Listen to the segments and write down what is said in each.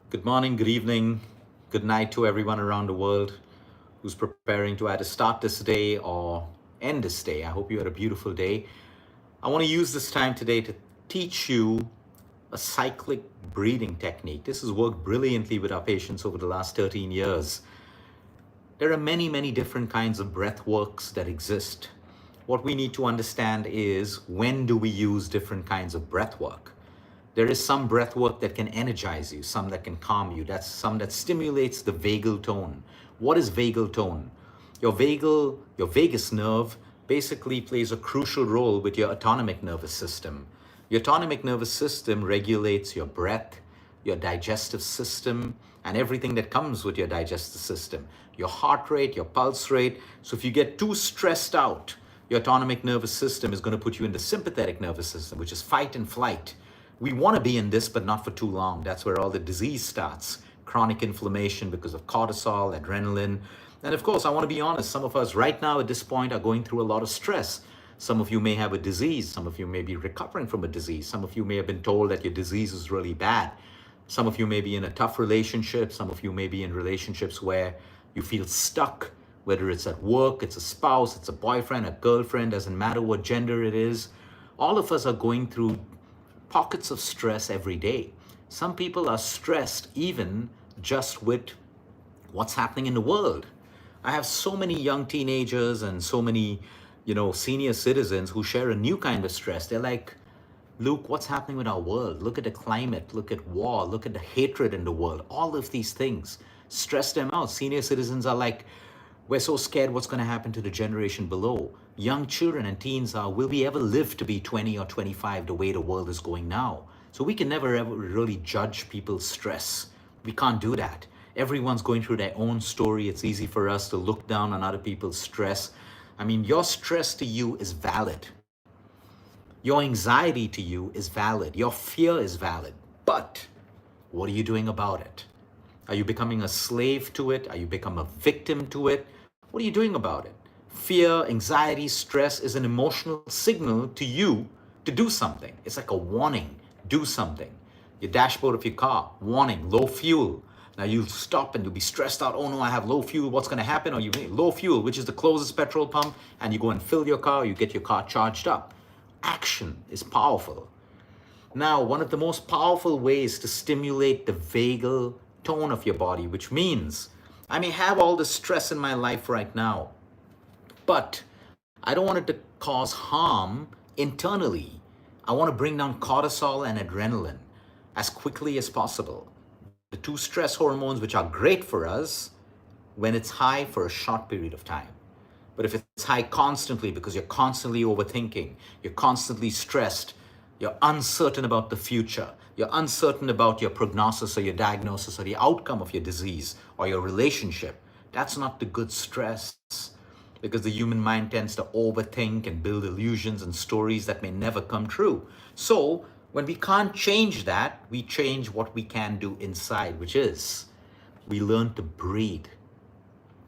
Good morning, good evening, good night to everyone around the world who's preparing to either start this day or end this day. I hope you had a beautiful day. I want to use this time today to teach you a cyclic breathing technique. This has worked brilliantly with our patients over the last 13 years. There are many, many different kinds of breath works that exist. What we need to understand is when do we use different kinds of breath work? There is some breath work that can energize you, some that can calm you. That's some that stimulates the vagal tone. What is vagal tone? Your vagus nerve basically plays a crucial role with your autonomic nervous system. Your autonomic nervous system regulates your breath, your digestive system, and everything that comes with your digestive system. Your heart rate, your pulse rate. So if you get too stressed out, your autonomic nervous system is going to put you in the sympathetic nervous system, which is fight and flight. We want to be in this, but not for too long. That's where all the disease starts. Chronic inflammation because of cortisol, adrenaline. And of course, I want to be honest, some of us right now at this point are going through a lot of stress. Some of you may have a disease. Some of you may be recovering from a disease. Some of you may have been told that your disease is really bad. Some of you may be in a tough relationship. Some of you may be in relationships where you feel stuck, whether it's at work, it's a spouse, it's a boyfriend, a girlfriend, doesn't matter what gender it is. All of us are going through pockets of stress every day. Some people are stressed even just with what's happening in the world. I have so many young teenagers and so many, senior citizens who share a new kind of stress. They're like, Luke, what's happening with our world? Look at the climate, look at war, look at the hatred in the world. All of these things stress them out. Senior citizens are like, we're so scared what's going to happen to the generation below. Young children and teens are, will we ever live to be 20 or 25 the way the world is going now? So we can never ever really judge people's stress. We can't do that. Everyone's going through their own story. It's easy for us to look down on other people's stress. I mean, your stress to you is valid. Your anxiety to you is valid. Your fear is valid. But what are you doing about it? Are you becoming a slave to it? Are you becoming a victim to it? What are you doing about it? Fear, anxiety, stress is an emotional signal to you to do something. It's like a warning, do something. Your dashboard of your car, warning, low fuel. Now you'll stop and you'll be stressed out. Oh no, I have low fuel. What's going to happen? Or you low fuel, which is the closest petrol pump, and you go and fill your car, you get your car charged up. Action is powerful. Now, one of the most powerful ways to stimulate the vagal tone of your body, which means I may have all the stress in my life right now, but I don't want it to cause harm internally. I want to bring down cortisol and adrenaline as quickly as possible. The two stress hormones, which are great for us when it's high for a short period of time. But if it's high constantly because you're constantly overthinking, you're constantly stressed, you're uncertain about the future, you're uncertain about your prognosis or your diagnosis or the outcome of your disease or your relationship, that's not the good stress, because the human mind tends to overthink and build illusions and stories that may never come true. So when we can't change that, we change what we can do inside, which is we learn to breathe,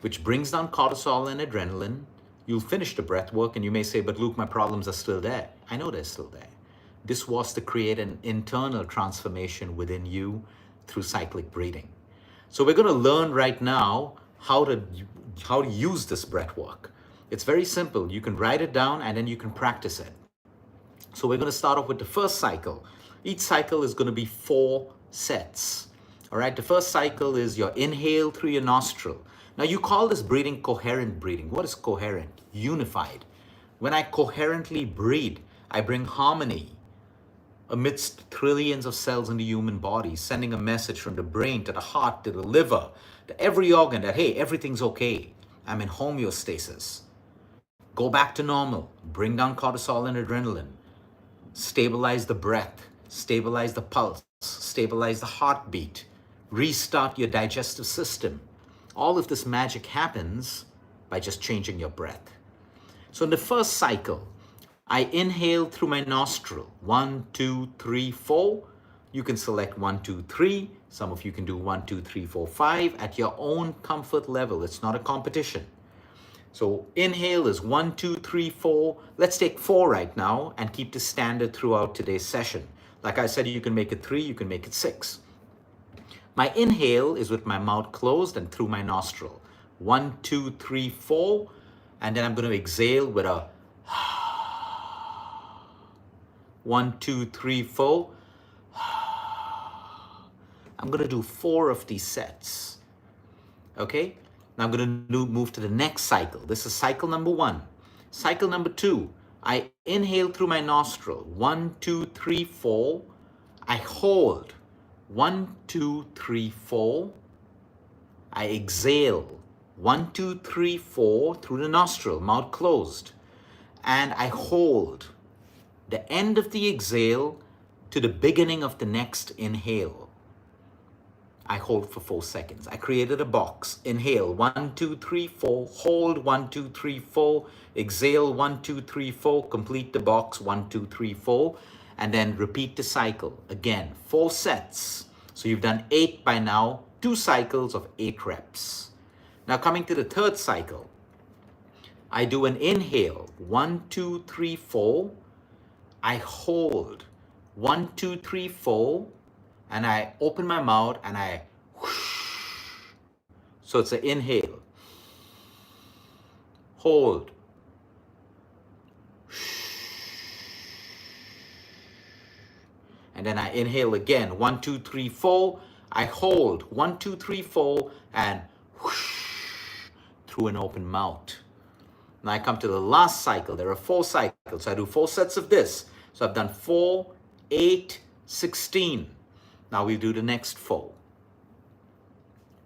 which brings down cortisol and adrenaline. You'll finish the breath work and you may say, but Luke, my problems are still there. I know they're still there. This was to create an internal transformation within you through cyclic breathing. So we're going to learn right now how to use this breath work. It's very simple. You can write it down and then you can practice it. So we're going to start off with the first cycle. Each cycle is going to be 4 sets. All right. The first cycle is your inhale through your nostril. Now you call this breathing coherent breathing. What is coherent? Unified. When I coherently breathe, I bring harmony amidst trillions of cells in the human body, sending a message from the brain to the heart, to the liver, to every organ that, hey, everything's okay. I'm in homeostasis. Go back to normal. Bring down cortisol and adrenaline. Stabilize the breath. Stabilize the pulse. Stabilize the heartbeat. Restart your digestive system. All of this magic happens by just changing your breath. So in the first cycle, I inhale through my nostril. 1, 2, 3, 4. You can select 1, 2, 3. Some of you can do 1, 2, 3, 4, 5 at your own comfort level. It's not a competition. So inhale is 1, 2, 3, 4. Let's take 4 right now and keep the standard throughout today's session. Like I said, you can make it 3, you can make it 6. My inhale is with my mouth closed and through my nostril. 1, 2, 3, 4. And then I'm going to exhale with a 1, 2, 3, 4. I'm going to do 4 of these sets. Okay? Now I'm going to move to the next cycle. This is cycle number 1. Cycle number 2. I inhale through my nostril. 1, 2, 3, 4. I hold. 1, 2, 3, 4. I exhale. 1, 2, 3, 4 through the nostril, mouth closed. And I hold the end of the exhale to the beginning of the next inhale. I hold for 4 seconds. I created a box. Inhale, 1, 2, 3, 4. Hold, 1, 2, 3, 4. Exhale, 1, 2, 3, 4. Complete the box, 1, 2, 3, 4. And then repeat the cycle. Again, 4 sets. So you've done 8 by now. 2 cycles of 8 reps. Now coming to the third cycle. I do an inhale, 1, 2, 3, 4. I hold, 1, 2, 3, 4. And I open my mouth and I whoosh. So it's an inhale. Hold. And then I inhale again. 1, 2, 3, 4. I hold. 1, 2, 3, 4. And whoosh, through an open mouth. Now I come to the last cycle. There are 4 cycles. So I do 4 sets of this. So I've done 4, 8, 16. Now we do the next 4.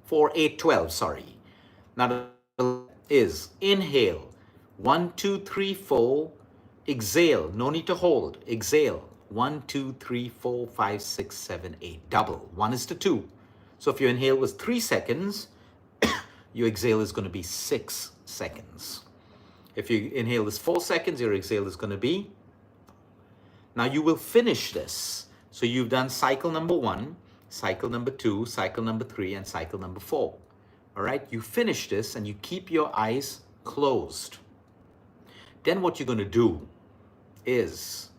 4, 8, 12, sorry. Now the is inhale. 1, 2, 3, 4. Exhale. No need to hold. Exhale. 1, 2, 3, 4, 5, 6, 7, 8. Double. 1 is to 2. So if your inhale was 3 seconds, your exhale is going to be 6 seconds. If your inhale is 4 seconds, your exhale is going to be. Now you will finish this. So you've done cycle number 1, cycle number 2, cycle number 3, and cycle number 4. All right, you finish this and you keep your eyes closed. Then what you're going to do is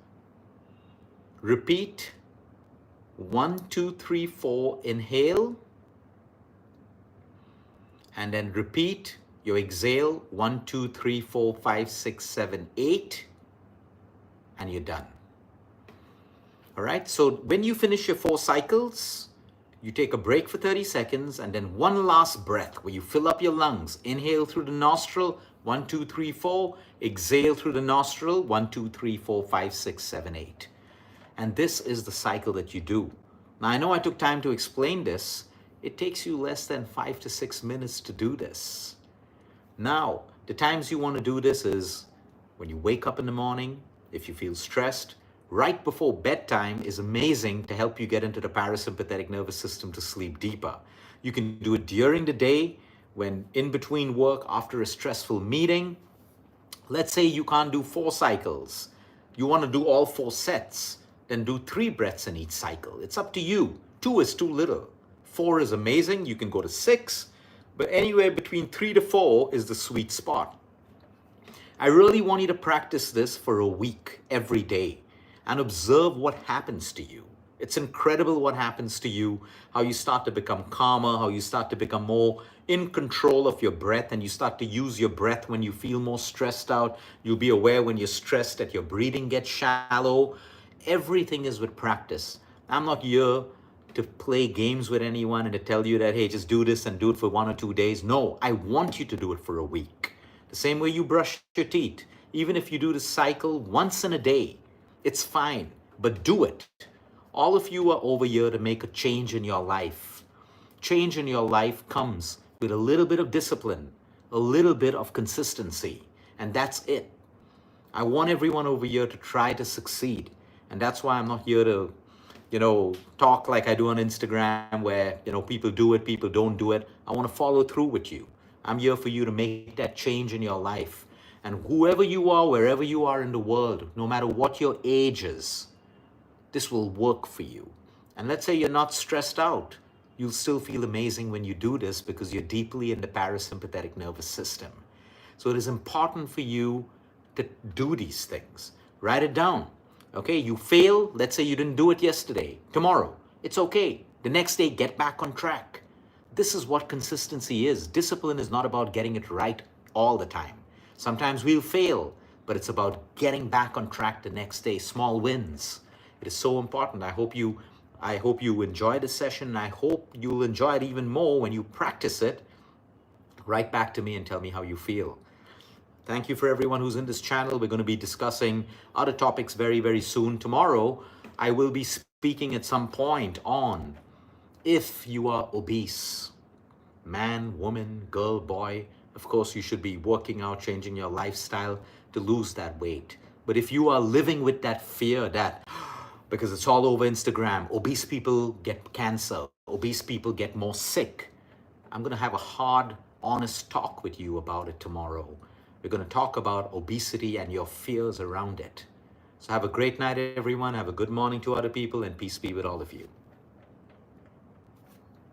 repeat 1, 2, 3, 4, inhale, and then repeat your exhale 1, 2, 3, 4, 5, 6, 7, 8, and you're done. All right, so when you finish your 4 cycles, you take a break for 30 seconds and then one last breath where you fill up your lungs. Inhale through the nostril, 1, 2, 3, 4. Exhale through the nostril, 1, 2, 3, 4, 5, 6, 7, 8. And this is the cycle that you do. Now, I know I took time to explain this. It takes you less than 5 to 6 minutes to do this. Now, the times you want to do this is when you wake up in the morning, if you feel stressed. Right before bedtime is amazing to help you get into the parasympathetic nervous system to sleep deeper. You can do it during the day, when in between work, after a stressful meeting. Let's say you can't do 4 cycles. You want to do all 4 sets. Then do 3 breaths in each cycle. It's up to you. 2 is too little. 4 is amazing. You can go to 6. But anywhere between 3 to 4 is the sweet spot. I really want you to practice this for a week, every day, and observe what happens to you. It's incredible what happens to you, how you start to become calmer, how you start to become more in control of your breath, and you start to use your breath when you feel more stressed out. You'll be aware when you're stressed that your breathing gets shallow. Everything is with practice. I'm not here to play games with anyone and to tell you that, hey, just do this and do it for 1 or 2 days. No, I want you to do it for a week. The same way you brush your teeth. Even if you do the cycle once in a day, it's fine, but do it. All of you are over here to make a change in your life. Change in your life comes with a little bit of discipline, a little bit of consistency, and that's it. I want everyone over here to try to succeed, and that's why I'm not here to, talk like I do on Instagram where, people do it, people don't do it. I want to follow through with you. I'm here for you to make that change in your life. And whoever you are, wherever you are in the world, no matter what your age is, this will work for you. And let's say you're not stressed out. You'll still feel amazing when you do this because you're deeply in the parasympathetic nervous system. So it is important for you to do these things. Write it down. Okay, you fail, let's say you didn't do it yesterday, tomorrow, it's okay. The next day, get back on track. This is what consistency is. Discipline is not about getting it right all the time. Sometimes we'll fail, but it's about getting back on track the next day, small wins. It is so important. I hope you enjoy this session, and I hope you'll enjoy it even more when you practice it. Write back to me and tell me how you feel. Thank you for everyone who's in this channel. We're going to be discussing other topics very, very soon. Tomorrow, I will be speaking at some point on if you are obese, man, woman, girl, boy, of course, you should be working out, changing your lifestyle to lose that weight. But if you are living with that fear that, because it's all over Instagram, obese people get cancer, obese people get more sick, I'm going to have a hard, honest talk with you about it tomorrow. We're going to talk about obesity and your fears around it. So have a great night, everyone. Have a good morning to other people, and peace be with all of you.